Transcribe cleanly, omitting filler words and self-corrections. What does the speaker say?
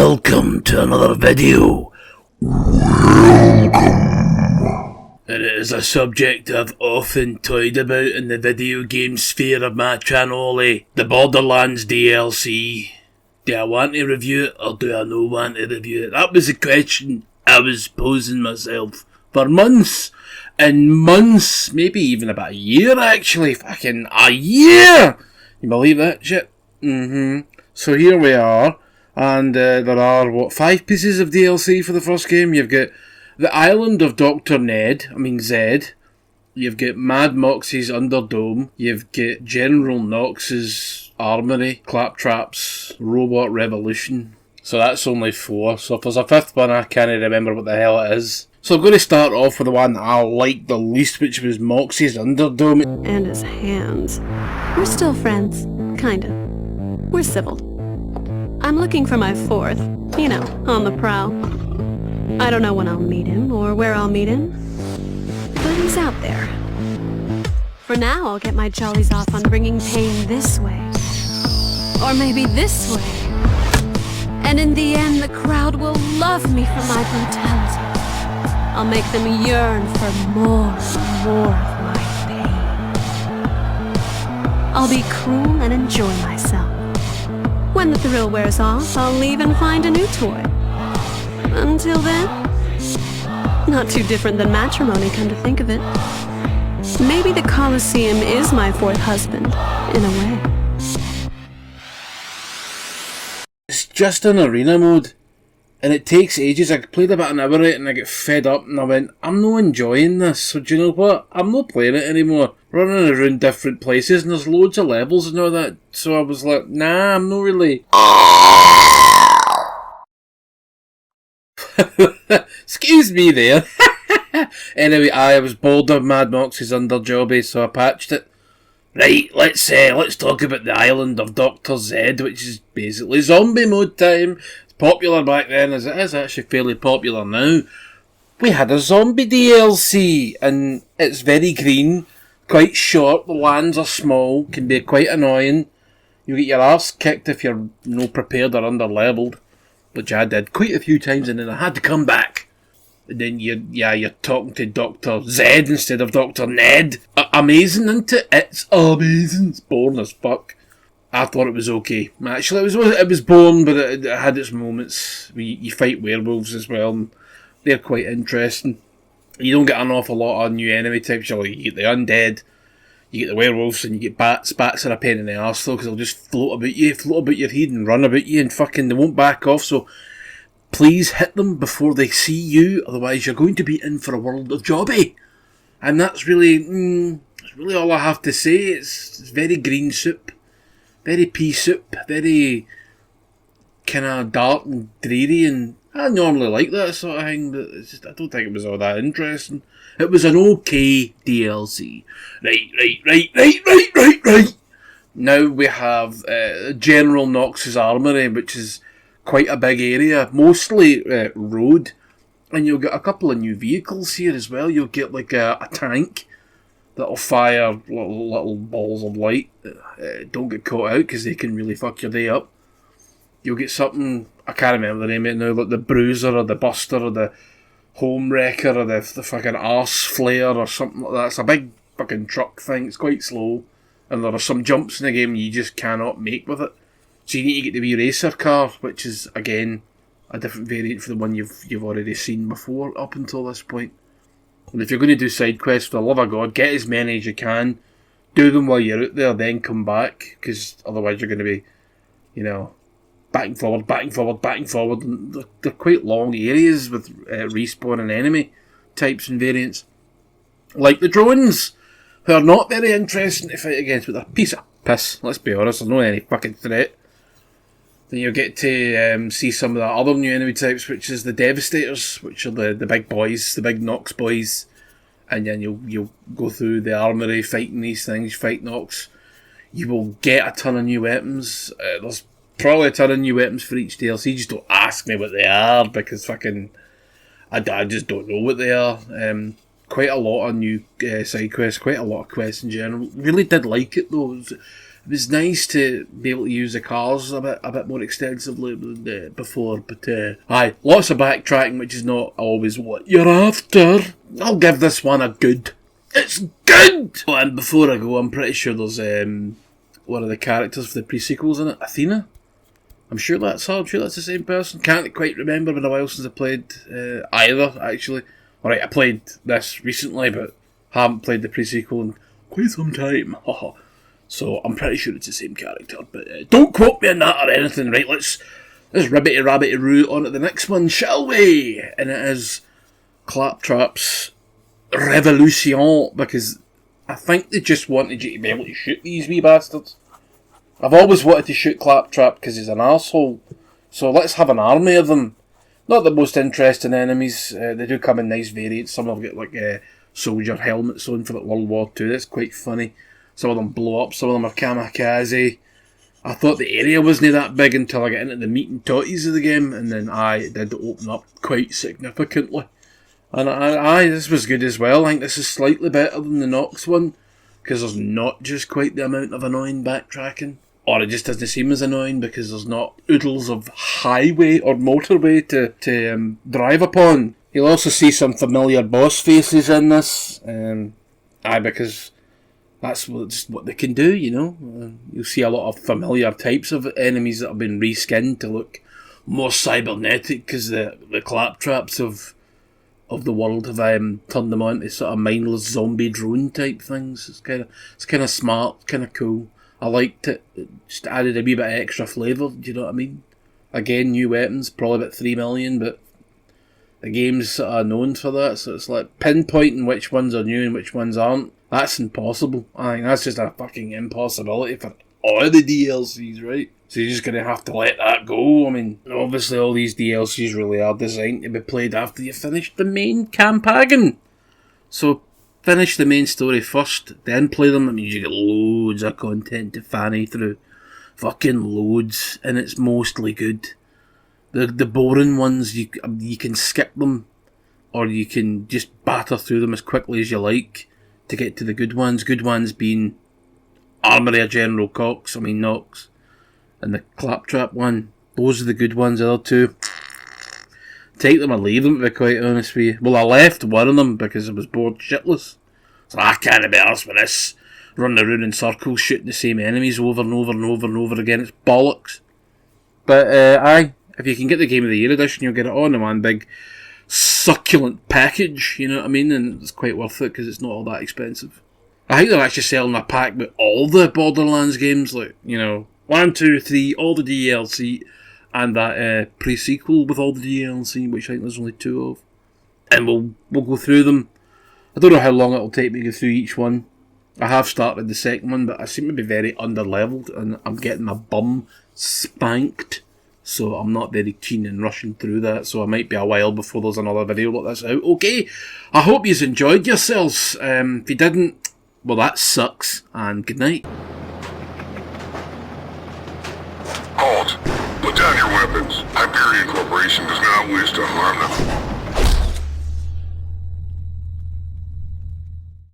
Welcome to another video. And it is a subject I've often toyed about in the video game sphere of my channel, the Borderlands DLC. Do I want to review it or do I not want to review it? That was a question I was posing myself for months and months, maybe even about a year actually. Fucking a year! You believe that shit? So here we are. And there are, 5 pieces of DLC for the first game. You've got the island of Dr. Zed. You've got Mad Moxxi's Underdome. You've got General Knoxx's Armory. Claptrap's Robot Revolution. So that's only 4. So if there's a 5th one, I can't remember what the hell it is. So I'm going to start off with the one that I liked the least, which was Moxxi's Underdome. And his hands. We're still friends. Kinda. We're civil. I'm looking for my 4th, on the prowl. I don't know when I'll meet him, or where I'll meet him, but he's out there. For now, I'll get my jollies off on bringing pain this way. Or maybe this way. And in the end, the crowd will love me for my brutality. I'll make them yearn for more and more of my pain. I'll be cruel and enjoy myself. When the thrill wears off, I'll leave and find a new toy. Until then, not too different than matrimony, come to think of it. Maybe the Colosseum is my 4th husband, in a way. It's just an arena mode, and it takes ages. I played about an hour of it and I get fed up and I went, I'm not enjoying this, so do you know what? I'm not playing it anymore. Running around different places and there's loads of levels and all that, so I was like, nah, I'm not really. Excuse me there. Anyway, I was bored of Mad Moxxi's Underjobby, so I patched it. Right, let's talk about the island of Dr. Zed, which is basically zombie mode time. It's popular back then, as it is actually fairly popular now. We had a zombie DLC, and it's very green, quite short, the lands are small, can be quite annoying. You get your arse kicked if you're no prepared or under-leveled, which I did quite a few times, and then I had to come back. And then you're talking to Dr. Zed instead of Dr. Ned. Amazing, isn't it? It's amazing. It's boring as fuck. I thought it was okay. Actually, it was boring, but it had its moments. You fight werewolves as well, and they're quite interesting. You don't get an awful lot of new enemy types. You get the undead, you get the werewolves, and you get bats. Bats are a pain in the arse though, because they'll just float about your head and run about you, and fucking they won't back off. So please hit them before they see you, otherwise you're going to be in for a world of jobby. And that's really all I have to say. It's very green soup, very pea soup, very kind of dark and dreary, and I normally like that sort of thing, but I don't think it was all that interesting. It was an okay DLC. Right. Now we have General Knoxx's Armory, which is quite a big area, mostly road, and you'll get a couple of new vehicles here as well. You'll get like a tank that'll fire little balls of light. Don't get caught out because they can really fuck your day up. You'll get something, I can't remember the name of it now, like the Bruiser or the Buster or the Home Wrecker or the fucking Arse Flare or something like that. It's a big fucking truck thing. It's quite slow, and there are some jumps in the game you just cannot make with it. So you need to get the wee racer car, which is again a different variant for the one you've already seen before up until this point. And if you're going to do side quests, for the love of God, get as many as you can. Do them while you're out there, then come back, because otherwise you're going to be, back and forward. And they're quite long areas with respawning enemy types and variants. Like the drones, who are not very interesting to fight against, but they're a piece of piss, let's be honest. There's no any fucking threat. Then you'll get to see some of the other new enemy types, which is the Devastators, which are the big boys, the big Knoxx boys. And then you'll go through the Armory fighting these things, fight Knoxx. You will get a ton of new weapons. There's probably a ton of new weapons for each DLC. Just don't ask me what they are, because fucking I just don't know what they are. Quite a lot of new side quests, quite a lot of quests in general. Really did like it though. It was nice to be able to use the cars a bit more extensively than before, but aye, lots of backtracking, which is not always what you're after. I'll give this one a good. It's good! Oh, and before I go, I'm pretty sure there's one of the characters for the pre-sequels in it, Athena. I'm sure that's her. I'm sure that's the same person. Can't quite remember. Been a while since I played either, actually. Alright, I played this recently, but haven't played the pre-sequel in quite some time. So I'm pretty sure it's the same character, but don't quote me on that or anything. Right, let's rabbity-rabbity-roo on to the next one, shall we? And it is Claptrap's Revolution, because I think they just wanted you to be able to shoot these wee bastards. I've always wanted to shoot Claptrap because he's an arsehole, so let's have an army of them. Not the most interesting enemies, they do come in nice variants. Some of them get like soldier helmets on for like World War II, that's quite funny. Some of them blow up, some of them are kamikaze. I thought the area wasn't that big until I got into the meat and totties of the game, and then it did open up quite significantly. And this was good as well. I think this is slightly better than the Knoxx one, because there's not just quite the amount of annoying backtracking. Or it just doesn't seem as annoying because there's not oodles of highway or motorway to drive upon. You'll also see some familiar boss faces in this. Because that's just what they can do, you know. You'll see a lot of familiar types of enemies that have been reskinned to look more cybernetic because the Claptraps of the world have turned them on to sort of mindless zombie drone type things. It's kind of smart, kind of cool. I liked it. It just added a wee bit of extra flavour, do you know what I mean? Again, new weapons, probably about 3 million, but the game's sort of known for that, so it's like pinpointing which ones are new and which ones aren't. That's impossible. I think that's just a fucking impossibility for all the DLCs, right? So you're just going to have to let that go. I mean, obviously all these DLCs really are designed to be played after you finish the main campaign. So finish the main story first, then play them. That means you get loads of content to fanny through. Fucking loads. And it's mostly good. The boring ones, you can skip them. Or you can just batter through them as quickly as you like to get to the good ones. Good ones being Armory of General Knoxx. And the Claptrap one. Those are the good ones, the other two. Take them or leave them, to be quite honest with you. Well, I left one of them because I was bored shitless. So I can't be arsed with this. Running around in circles, shooting the same enemies over and over and over and over again. It's bollocks. But, if you can get the Game of the Year edition, you'll get it on in one big succulent package, you know what I mean? And it's quite worth it because it's not all that expensive. I think they're actually selling a pack with all the Borderlands games, like, 1, 2, 3, all the DLC, and that pre-sequel with all the DLC, which I think there's only 2 of. And we'll go through them. I don't know how long it'll take me to go through each one. I have started the second one, but I seem to be very under-leveled, and I'm getting my bum spanked, so I'm not very keen in rushing through that, so it might be a while before there's another video like this out. Okay, I hope you've enjoyed yourselves. If you didn't, well, that sucks, and good night. Halt! Put down your weapons. Hyperion Corporation does not wish to harm them.